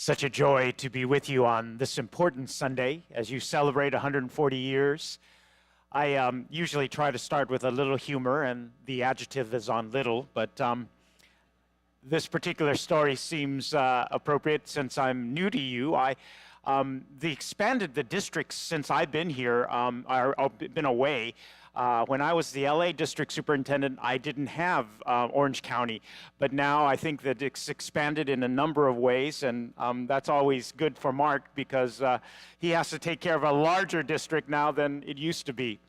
Such a joy to be with you on this important Sunday as you celebrate 140 years. I usually try to start with a little humor, and the adjective is on little, but this particular story seems appropriate since I'm new to you. The districts since I've been here, been away. When I was the LA district superintendent, I didn't have Orange County, but now I think that it's expanded in a number of ways, and that's always good for Mark because he has to take care of a larger district now than it used to be.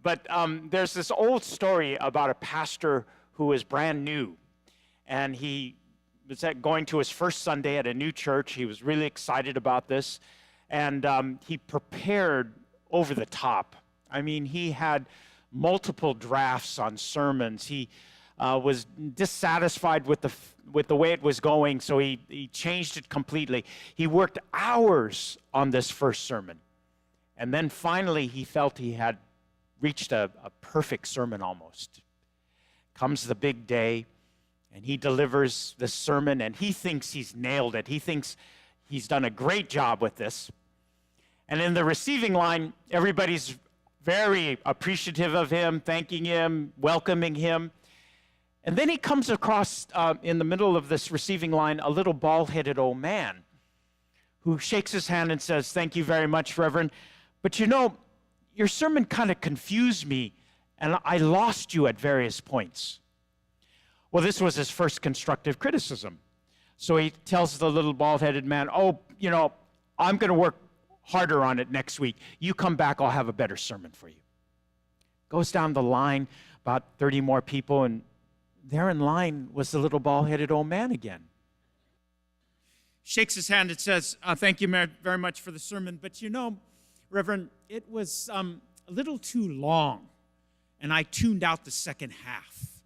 But there's this old story about a pastor who was brand new, and he was going to his first Sunday at a new church. He was really excited about this, and he prepared over the top. I mean, he had multiple drafts on sermons. He was dissatisfied with the way it was going, so he changed it completely. He worked hours on this first sermon, and then finally he felt he had reached a perfect sermon almost. Comes the big day, and he delivers this sermon, and he thinks he's nailed it. He thinks he's done a great job with this. And in the receiving line, everybody's very appreciative of him, thanking him, welcoming him. And then he comes across, in the middle of this receiving line, a little bald-headed old man who shakes his hand and says, "Thank you very much, Reverend. But you know, your sermon kind of confused me, and I lost you at various points." Well, this was his first constructive criticism. So he tells the little bald-headed man, "Oh, you know, I'm going to work harder on it next week. You come back, I'll have a better sermon for you." Goes down the line, about 30 more people, and there in line was the little bald-headed old man again. Shakes his hand and says, "Thank you very much for the sermon, but you know, Reverend, it was a little too long, and I tuned out the second half."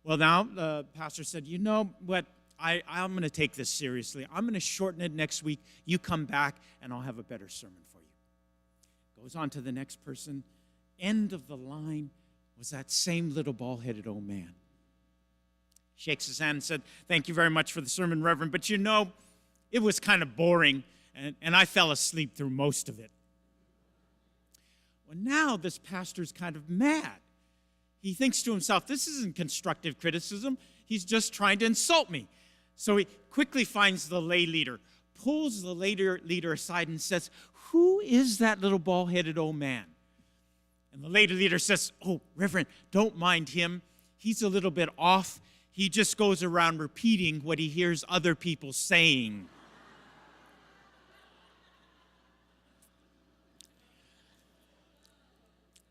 Well, now the pastor said, "You know what? I'm going to take this seriously. I'm going to shorten it next week. You come back, and I'll have a better sermon for you." Goes on to the next person. End of the line was that same little bald-headed old man. Shakes his hand and said, "Thank you very much for the sermon, Reverend, but you know, it was kind of boring, and I fell asleep through most of it." Well, now this pastor's kind of mad. He thinks to himself, this isn't constructive criticism. He's just trying to insult me. So he quickly finds the lay leader, pulls the leader aside and says, "Who is that little bald-headed old man?" And the lay leader says, "Oh, Reverend, don't mind him. He's a little bit off. He just goes around repeating what he hears other people saying."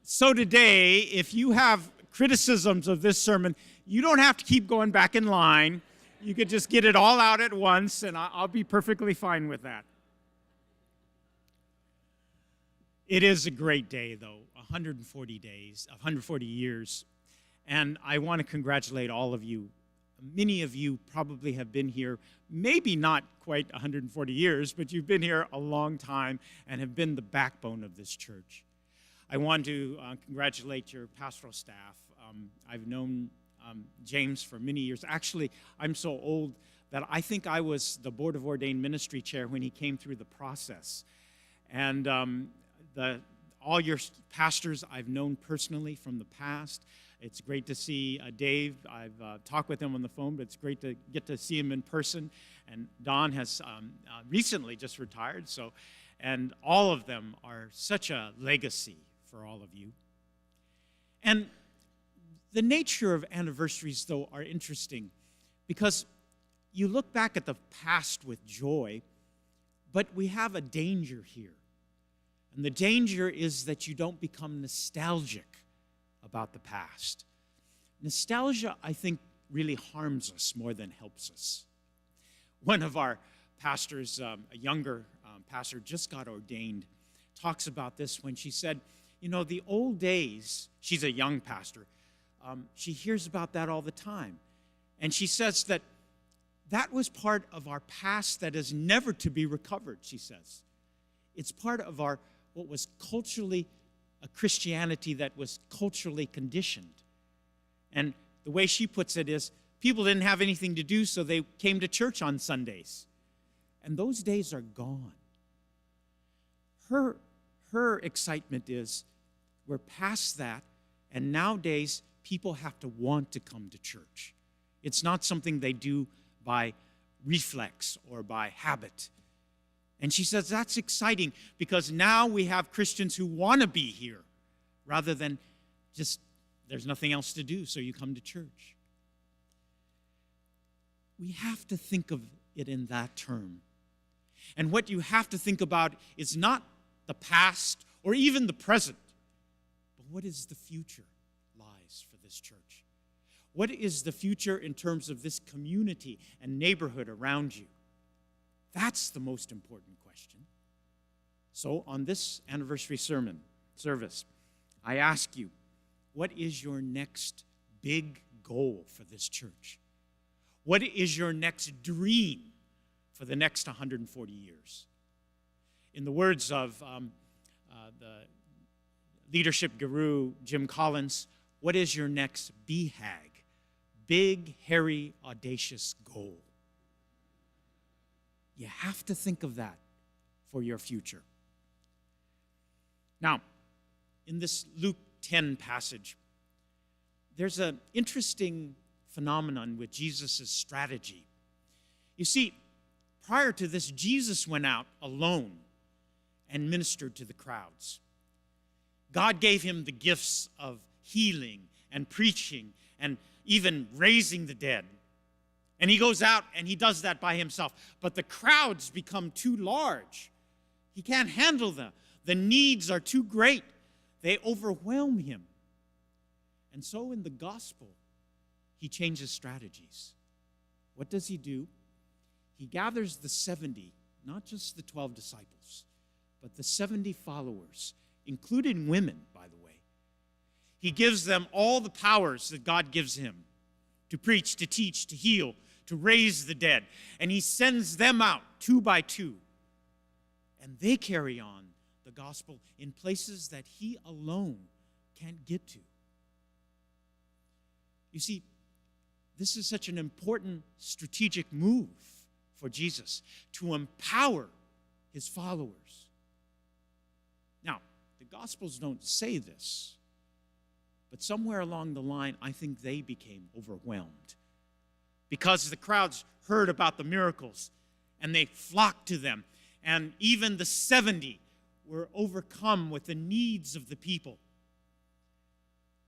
So today, if you have criticisms of this sermon, you don't have to keep going back in line. You could just get it all out at once, and I'll be perfectly fine with that. It is a great day, though, 140 days, 140 years, and I want to congratulate all of you. Many of you probably have been here, maybe not quite 140 years, but you've been here a long time and have been the backbone of this church. I want to congratulate your pastoral staff. I've known James for many years. Actually, I'm so old that I think I was the Board of Ordained Ministry chair when he came through the process. And all your pastors I've known personally from the past. It's great to see Dave. I've talked with him on the phone, but it's great to get to see him in person. And Don has recently just retired, and all of them are such a legacy for all of you. And the nature of anniversaries, though, are interesting because you look back at the past with joy, but we have a danger here. And the danger is that you don't become nostalgic about the past. Nostalgia, I think, really harms us more than helps us. One of our pastors, a younger pastor, just got ordained, talks about this when she said, you know, the old days, she's a young pastor, she hears about that all the time. And she says that was part of our past that is never to be recovered, she says. It's part of what was culturally, a Christianity that was culturally conditioned. And the way she puts it is, people didn't have anything to do, so they came to church on Sundays. And those days are gone. Her excitement is we're past that, and nowadays people have to want to come to church. It's not something they do by reflex or by habit. And she says that's exciting because now we have Christians who want to be here rather than just there's nothing else to do, so you come to church. We have to think of it in that term. And what you have to think about is not the past or even the present, but what is the future lies for this church? What is the future in terms of this community and neighborhood around you? That's the most important question. So on this anniversary sermon service, I ask you, what is your next big goal for this church? What is your next dream for the next 140 years? In the words of the leadership guru Jim Collins, what is your next BHAG? Big, hairy, audacious goal. You have to think of that for your future. Now, in this Luke 10 passage, there's an interesting phenomenon with Jesus' strategy. You see, prior to this, Jesus went out alone and ministered to the crowds. God gave him the gifts of healing and preaching and even raising the dead. And he goes out and he does that by himself. But the crowds become too large. He can't handle them. The needs are too great. They overwhelm him. And so in the gospel, he changes strategies. What does he do? He gathers the 70, not just the 12 disciples, but the 70 followers, including women, by the way. He gives them all the powers that God gives him to preach, to teach, to heal, to raise the dead. And he sends them out 2 by 2. And they carry on the gospel in places that he alone can't get to. You see, this is such an important strategic move for Jesus to empower his followers. Now, the Gospels don't say this, but somewhere along the line, I think they became overwhelmed because the crowds heard about the miracles and they flocked to them. And even the 70 were overcome with the needs of the people.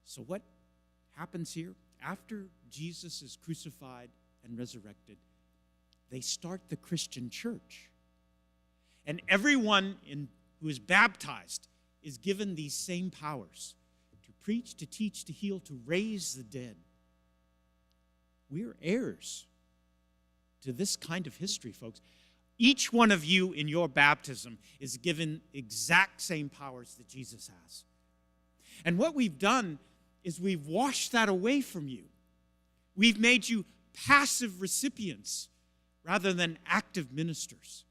So what happens here? After Jesus is crucified and resurrected, they start the Christian church. And everyone who is baptized is given these same powers to preach, to teach, to heal, to raise the dead. We're heirs to this kind of history, folks. Each one of you in your baptism is given exact same powers that Jesus has. And what we've done is we've washed that away from you. We've made you passive recipients rather than active ministers.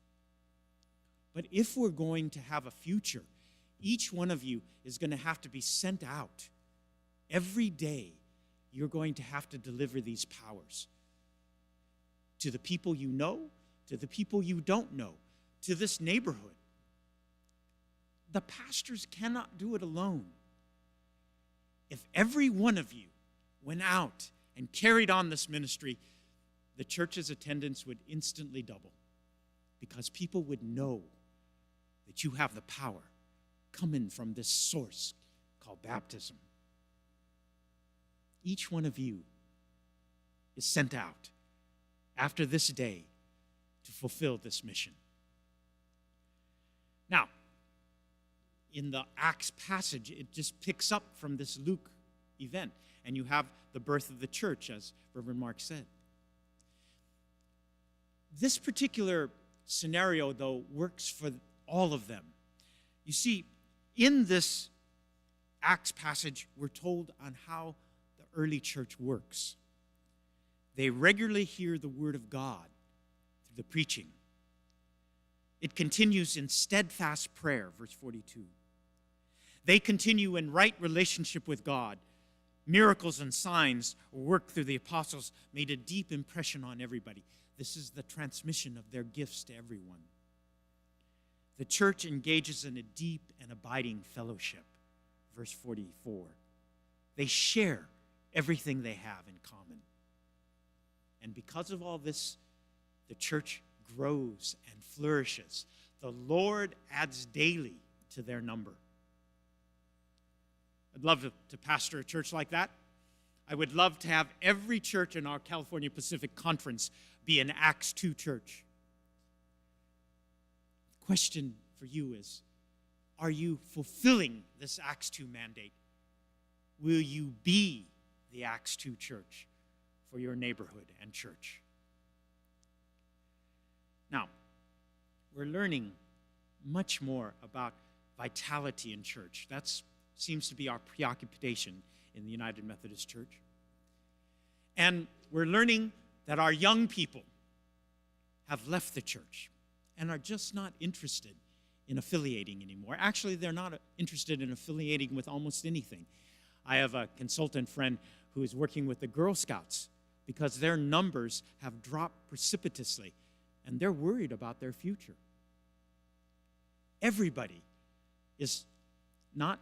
But if we're going to have a future, each one of you is going to have to be sent out. Every day, you're going to have to deliver these powers to the people you know, to the people you don't know, to this neighborhood. The pastors cannot do it alone. If every one of you went out and carried on this ministry, the church's attendance would instantly double because people would know that you have the power coming from this source called baptism. Each one of you is sent out after this day to fulfill this mission. Now, in the Acts passage, it just picks up from this Luke event, and you have the birth of the church, as Reverend Mark said. This particular scenario, though, works for all of them. You see, in this Acts passage, we're told on how the early church works. They regularly hear the word of God through the preaching. It continues in steadfast prayer, verse 42. They continue in right relationship with God miracles and signs worked through the apostles made a deep impression on everybody. This is the transmission of their gifts to everyone. The church engages in a deep and abiding fellowship. Verse 44. They share everything they have in common. And because of all this, the church grows and flourishes. The Lord adds daily to their number. I'd love to pastor a church like that. I would love to have every church in our California Pacific Conference be an Acts 2 church. The question for you is, are you fulfilling this Acts 2 mandate? Will you be the Acts 2 church for your neighborhood and church? Now, we're learning much more about vitality in church. That seems to be our preoccupation in the United Methodist Church. And we're learning that our young people have left the church and are just not interested in affiliating anymore. Actually, they're not interested in affiliating with almost anything. I have a consultant friend who is working with the Girl Scouts because their numbers have dropped precipitously, and they're worried about their future. Everybody is not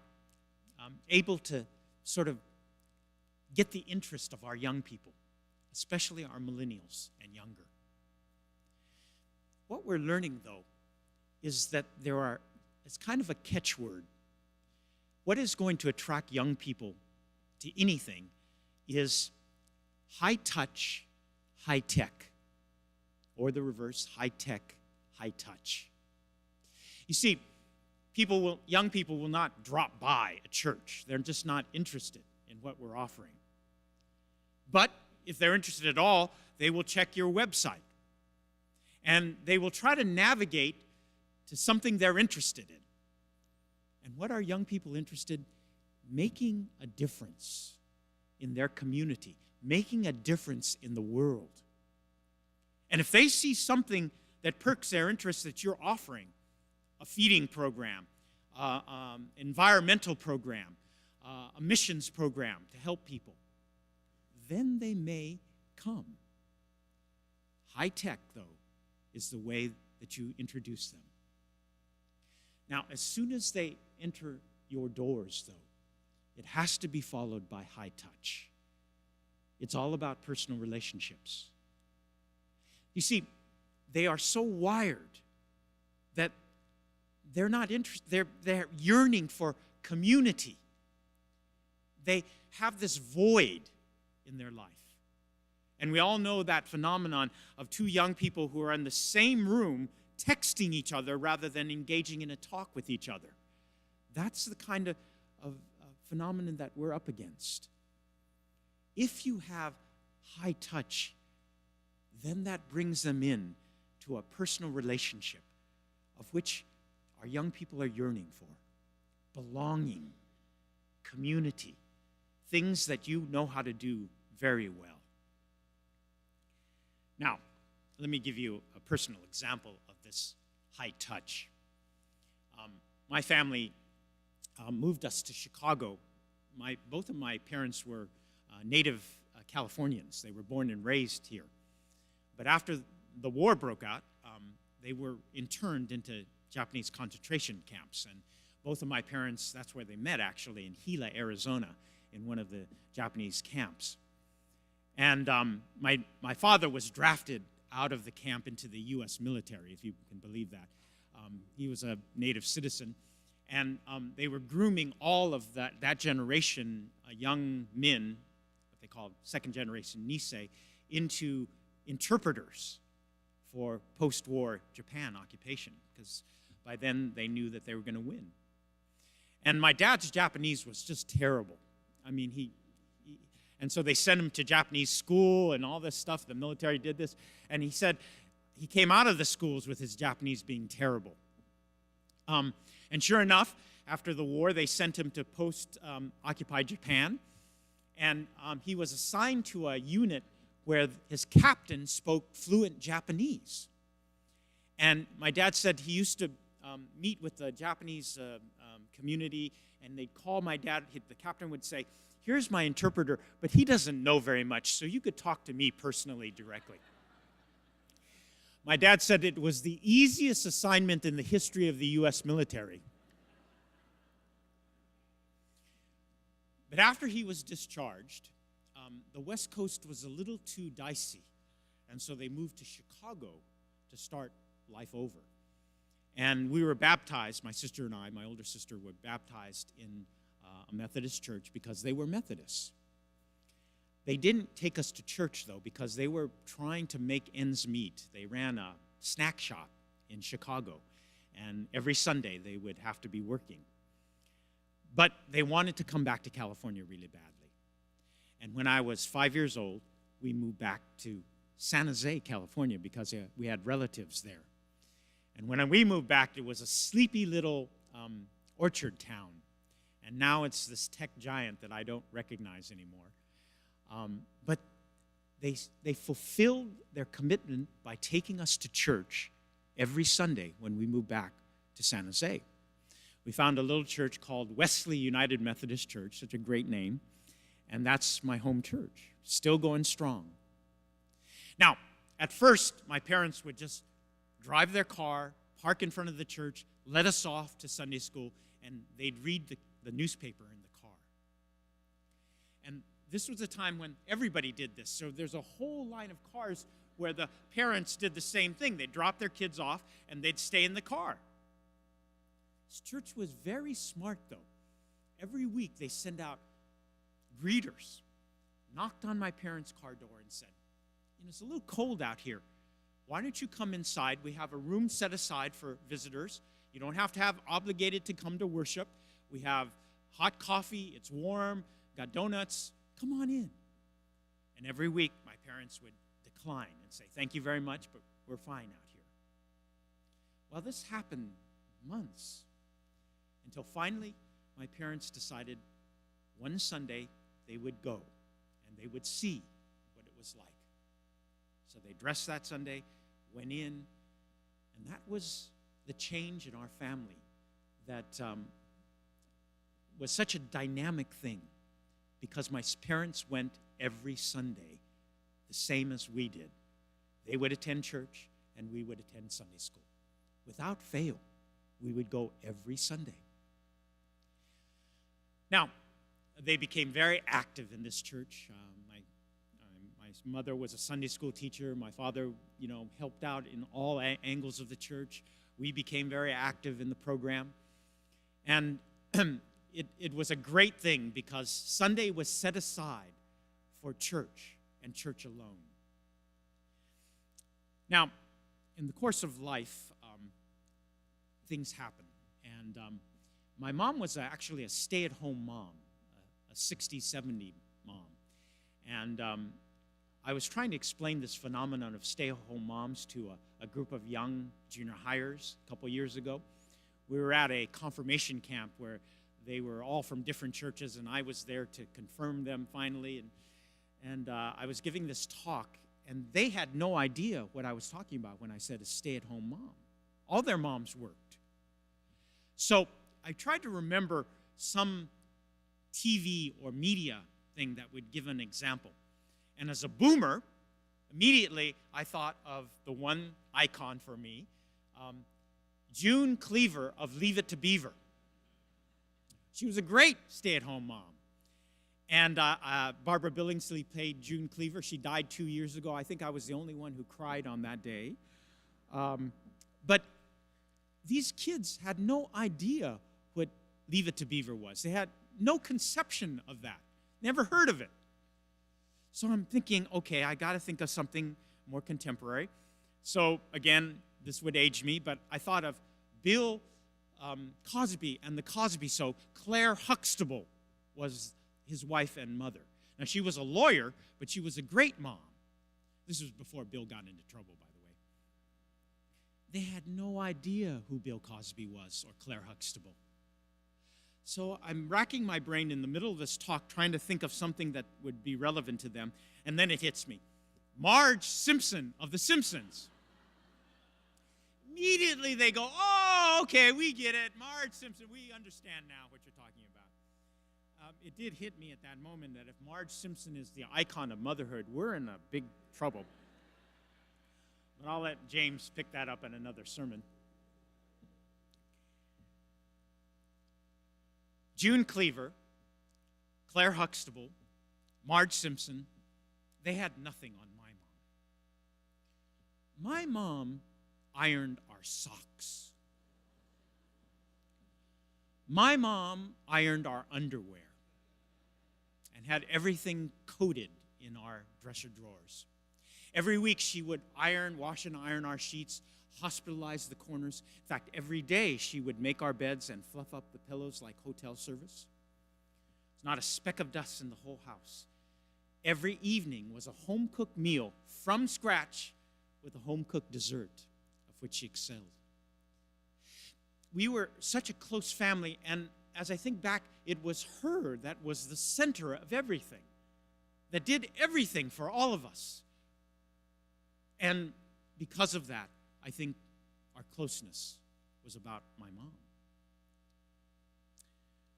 able to sort of get the interest of our young people, especially our millennials and younger. What we're learning, though, is that it's kind of a catchword. What is going to attract young people to anything is high touch, high tech, or the reverse, high tech, high touch. You see, young people will not drop by a church. They're just not interested in what we're offering. But if they're interested at all, they will check your website. And they will try to navigate to something they're interested in. And what are young people interested in? Making a difference in their community, making a difference in the world. And if they see something that perks their interest that you're offering, a feeding program, environmental program, a missions program to help people, then they may come. High tech, though, is the way that you introduce them. Now, as soon as they enter your doors, though, it has to be followed by high touch. It's all about personal relationships. You see, they are so wired that they're not interested, they're yearning for community. They have this void in their life. And we all know that phenomenon of two young people who are in the same room texting each other rather than engaging in a talk with each other. That's the kind of phenomenon that we're up against. If you have high touch, then that brings them in to a personal relationship of which our young people are yearning for. Belonging, community, things that you know how to do very well. Now, let me give you a personal example of this high touch. My family moved us to Chicago. Both of my parents were native Californians. They were born and raised here. But after the war broke out, they were interned into Japanese concentration camps. And both of my parents, that's where they met, actually, in Gila, Arizona, in one of the Japanese camps. And my father was drafted out of the camp into the U.S. military, if you can believe that. He was a native citizen. And they were grooming all of that generation, young men, what they called second generation Nisei, into interpreters for post-war Japan occupation, because by then they knew that they were going to win. And my dad's Japanese was just terrible. I mean, and so they sent him to Japanese school and all this stuff. The military did this. And he said he came out of the schools with his Japanese being terrible. And sure enough, after the war, they sent him to post-occupied Japan. And he was assigned to a unit where his captain spoke fluent Japanese. And my dad said he used to meet with the Japanese community and they'd call my dad. The captain would say, "Here's my interpreter, but he doesn't know very much, so you could talk to me personally directly." My dad said it was the easiest assignment in the history of the U.S. military. But after he was discharged, the West Coast was a little too dicey, and so they moved to Chicago to start life over. And we were baptized, my sister and I, my older sister, were baptized in a Methodist church because they were Methodists. They didn't take us to church, though, because they were trying to make ends meet. They ran a snack shop in Chicago, and every Sunday they would have to be working. But they wanted to come back to California really badly. And when I was 5 years old, we moved back to San Jose, California, because we had relatives there. And when we moved back, it was a sleepy little orchard town. And now it's this tech giant that I don't recognize anymore. But they fulfilled their commitment by taking us to church every Sunday when we moved back to San Jose. We found a little church called Wesley United Methodist Church, such a great name, and that's my home church, still going strong. Now, at first, my parents would just drive their car, park in front of the church, let us off to Sunday school, and they'd read the newspaper in the car. And this was a time when everybody did this, so there's a whole line of cars where the parents did the same thing. They'd drop their kids off, and they'd stay in the car. This church was very smart, though. Every week, they sent out greeters, knocked on my parents' car door and said, "It's a little cold out here. Why don't you come inside? We have a room set aside for visitors. You don't have to have obligated to come to worship. We have hot coffee. It's warm. Got donuts. Come on in." And every week, my parents would decline and say, "Thank you very much, but we're fine out here." Well, this happened months until finally my parents decided one Sunday they would go and they would see what it was like. So they dressed that Sunday, went in, and that was the change in our family that was such a dynamic thing because my parents went every Sunday the same as we did. They would attend church and we would attend Sunday school. Without fail, we would go every Sunday. Now, they became very active in this church. My mother was a Sunday school teacher. My father, helped out in all angles of the church. We became very active in the program. And it was a great thing because Sunday was set aside for church and church alone. Now, in the course of life, things happen. And my mom was actually a stay-at-home mom, a 60, 70 mom. And I was trying to explain this phenomenon of stay-at-home moms to a group of young junior hires a couple years ago. We were at a confirmation camp where they were all from different churches, and I was there to confirm them finally. And I was giving this talk, and they had no idea what I was talking about when I said a stay-at-home mom. All their moms worked. So I tried to remember some TV or media thing that would give an example. And as a boomer, immediately I thought of the one icon for me, June Cleaver of Leave It to Beaver. She was a great stay-at-home mom. And Barbara Billingsley played June Cleaver. She died 2 years ago. I think I was the only one who cried on that day. But these kids had no idea what Leave It to Beaver was. They had no conception of that, never heard of it. So I'm thinking, okay, I got to think of something more contemporary. So again, this would age me, but I thought of Bill Cosby and the Cosby Show. Claire Huxtable was his wife and mother. Now, she was a lawyer, but she was a great mom. This was before Bill got into trouble, by the way. They had no idea who Bill Cosby was or Claire Huxtable. So I'm racking my brain in the middle of this talk trying to think of something that would be relevant to them, and then it hits me. Marge Simpson of The Simpsons. Immediately they go, "Oh, okay, we get it. Marge Simpson, we understand now what you're talking about." it did hit me at that moment that if Marge Simpson is the icon of motherhood, we're in a big trouble. But I'll let James pick that up in another sermon. June Cleaver, Claire Huxtable, Marge Simpson, they had nothing on my mom. My mom ironed our socks. My mom ironed our underwear and had everything coated in our dresser drawers. Every week she would wash and iron our sheets, hospitalize the corners. In fact, every day she would make our beds and fluff up the pillows like hotel service. There's not a speck of dust in the whole house. Every evening was a home-cooked meal from scratch with a home-cooked dessert, of which she excelled. We were such a close family, and as I think back, it was her that was the center of everything, that did everything for all of us. And because of that, I think our closeness was about my mom.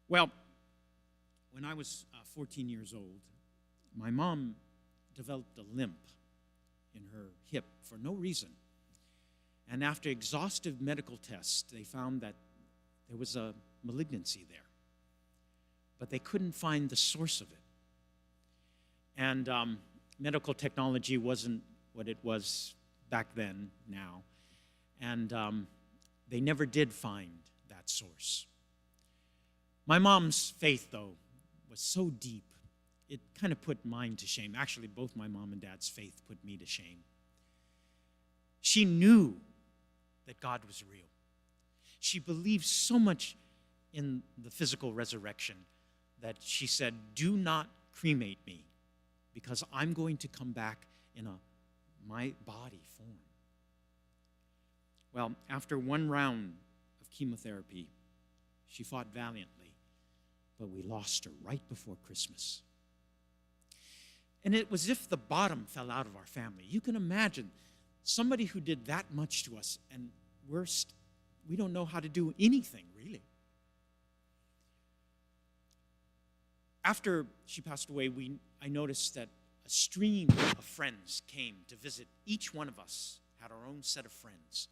Well, when I was 14 years old, my mom developed a limp in her hip for no reason. And after exhaustive medical tests, they found that there was a malignancy there. But they couldn't find the source of it. And medical technology wasn't what it was back then, now. And they never did find that source. My mom's faith, though, was so deep, it kind of put mine to shame. Actually, both my mom and dad's faith put me to shame. She knew that God was real. She believed so much in the physical resurrection that she said, "Do not cremate me, because I'm going to come back in my body form." Well, after one round of chemotherapy, she fought valiantly, but we lost her right before Christmas. And it was as if the bottom fell out of our family. You can imagine somebody who did that much to us, and we don't know how to do anything, really. After she passed away, I noticed that a stream of friends came to visit. Each one of us had our own set of friends.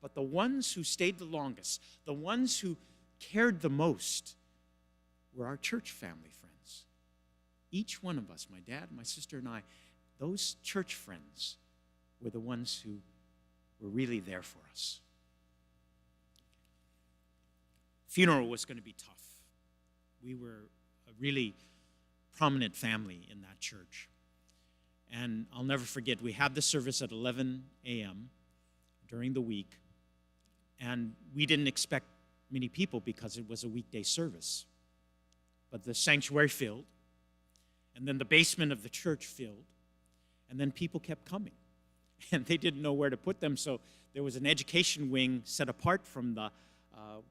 But the ones who stayed the longest, the ones who cared the most, were our church family friends. Each one of us, my dad, my sister, and I, those church friends were the ones who were really there for us. Funeral was going to be tough. We were a really prominent family in that church. And I'll never forget, we had the service at 11 a.m. during the week, and we didn't expect many people because it was a weekday service. But the sanctuary filled, and then the basement of the church filled, and then people kept coming. And they didn't know where to put them, so there was an education wing set apart from the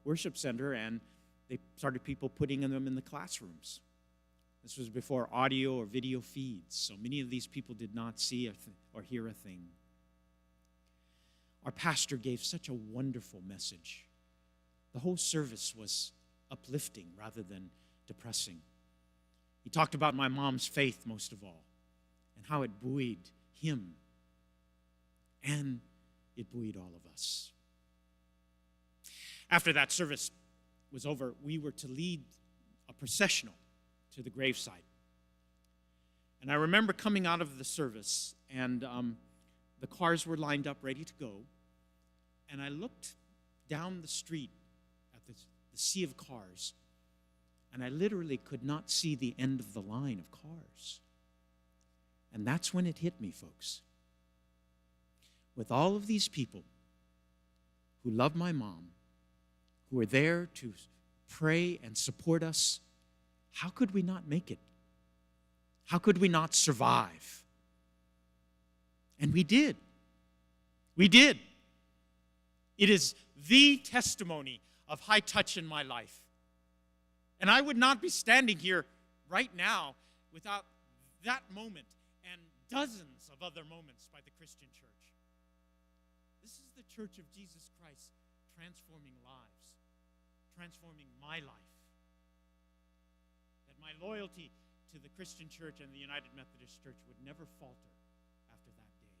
worship center, and they started people putting them in the classrooms. This was before audio or video feeds, so many of these people did not see or hear a thing. Our pastor gave such a wonderful message. The whole service was uplifting rather than depressing. He talked about my mom's faith most of all, and how it buoyed him, and it buoyed all of us. After that service was over, we were to lead a processional to the gravesite. And I remember coming out of the service, and the cars were lined up ready to go, and I looked down the street at the sea of cars, and I literally could not see the end of the line of cars. And that's when it hit me, folks. With all of these people who love my mom, who were there to pray and support us, how could we not make it? How could we not survive? And we did. We did. It is the testimony of high touch in my life. And I would not be standing here right now without that moment and dozens of other moments by the Christian church. This is the Church of Jesus Christ transforming lives, transforming my life. my loyalty to the Christian Church and the United Methodist Church would never falter after that day.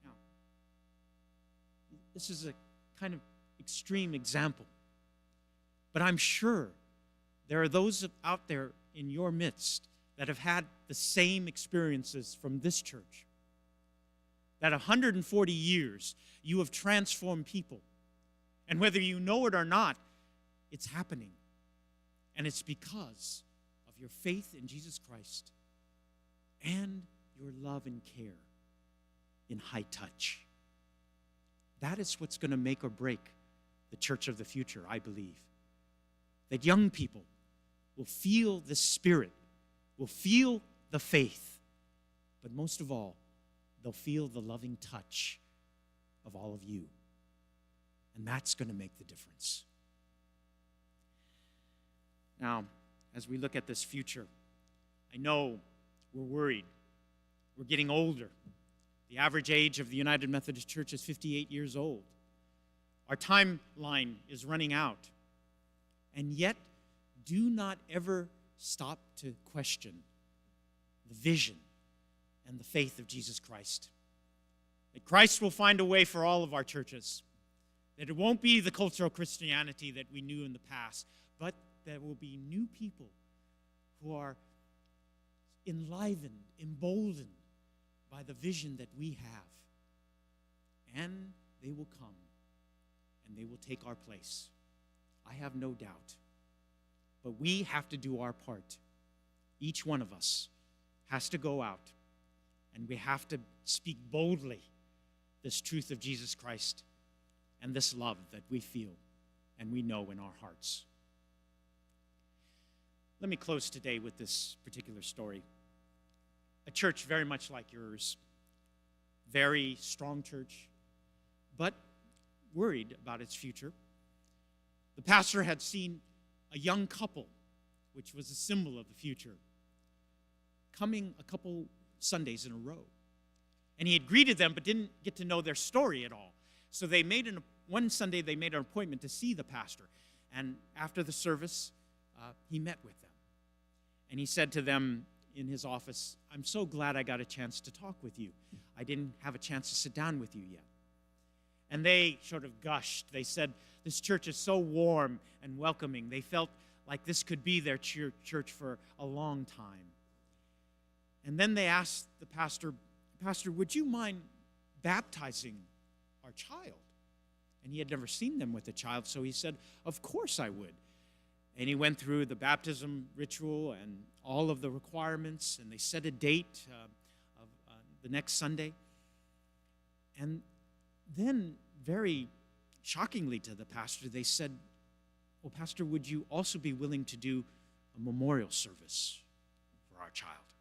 Now, this is a kind of extreme example, but I'm sure there are those out there in your midst that have had the same experiences from this church. That 140 years you have transformed people. And whether you know it or not, it's happening. And it's because of your faith in Jesus Christ and your love and care in high touch. That is what's going to make or break the church of the future, I believe. That young people will feel the Spirit, will feel the faith, but most of all, they'll feel the loving touch of all of you. And that's going to make the difference. Now, as we look at this future, I know we're worried. We're getting older. The average age of the United Methodist Church is 58 years old. Our timeline is running out. And yet, do not ever stop to question the vision and the faith of Jesus Christ. That Christ will find a way for all of our churches. That it won't be the cultural Christianity that we knew in the past, but there will be new people who are enlivened, emboldened by the vision that we have. And they will come, and they will take our place. I have no doubt. But we have to do our part. Each one of us has to go out, and we have to speak boldly this truth of Jesus Christ and this love that we feel and we know in our hearts. Let me close today with this particular story. A church very much like yours, very strong church, but worried about its future. The pastor had seen a young couple, which was a symbol of the future, coming a couple Sundays in a row. And he had greeted them but didn't get to know their story at all. So one Sunday they made an appointment to see the pastor. And after the service, he met with them. And he said to them in his office, "I'm so glad I got a chance to talk with you. I didn't have a chance to sit down with you yet." And they sort of gushed. They said, "This church is so warm and welcoming." They felt like this could be their church for a long time. And then they asked the pastor, "Pastor, would you mind baptizing our child?" And he had never seen them with a child, so he said, "Of course I would." And he went through the baptism ritual and all of the requirements, and they set a date of the next Sunday. And then, very shockingly to the pastor, they said, "Well, Pastor, would you also be willing to do a memorial service for our child?"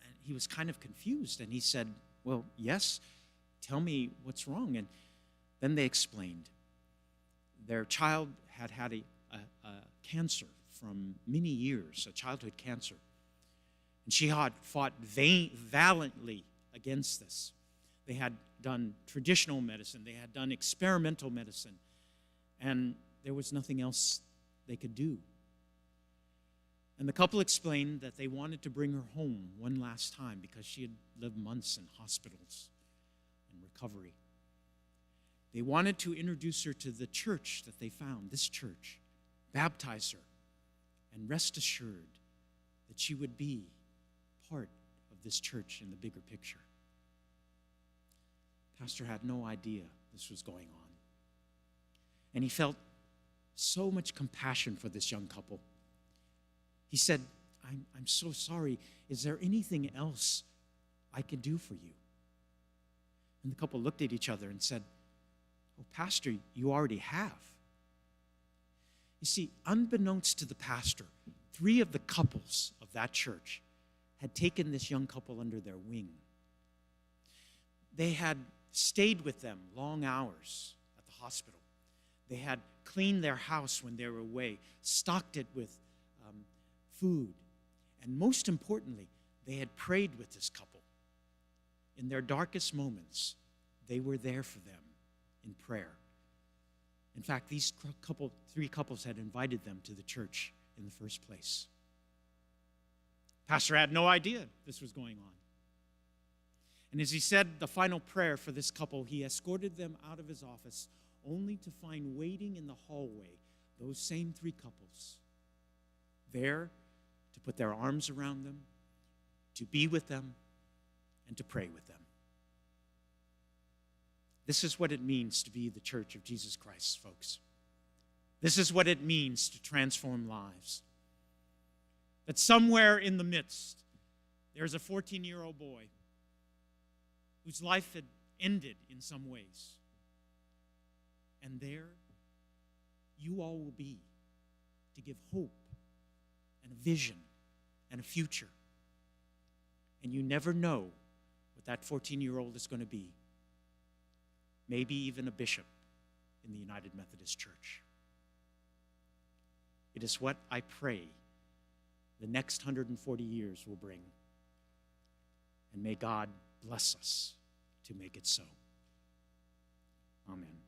And he was kind of confused, and he said, "Well, yes, tell me what's wrong." And then they explained. Their child had had a cancer from many years, a childhood cancer. And she had fought valiantly against this. They had done traditional medicine. They had done experimental medicine. And there was nothing else they could do. And the couple explained that they wanted to bring her home one last time because she had lived months in hospitals and recovery. They wanted to introduce her to the church that they found, this church, baptize her, and rest assured that she would be part of this church in the bigger picture. Pastor had no idea this was going on. And he felt so much compassion for this young couple. He said, I'm so sorry. Is there anything else I can do for you?" And the couple looked at each other and said, "Oh, Pastor, you already have." You see, unbeknownst to the pastor, 3 of the couples of that church had taken this young couple under their wing. They had stayed with them long hours at the hospital. They had cleaned their house when they were away, stocked it with food, and most importantly, they had prayed with this couple. In their darkest moments, they were there for them in prayer. In fact, these three couples had invited them to the church in the first place. Pastor had no idea this was going on. And as he said the final prayer for this couple, he escorted them out of his office, only to find waiting in the hallway those same three couples, there to put their arms around them, to be with them, and to pray with them. This is what it means to be the church of Jesus Christ, folks. This is what it means to transform lives. That somewhere in the midst, there's a 14-year-old boy whose life had ended in some ways. And there, you all will be to give hope and a vision and a future. And you never know what that 14-year-old is going to be. Maybe even a bishop in the United Methodist Church. It is what I pray the next 140 years will bring. And may God bless us to make it so. Amen.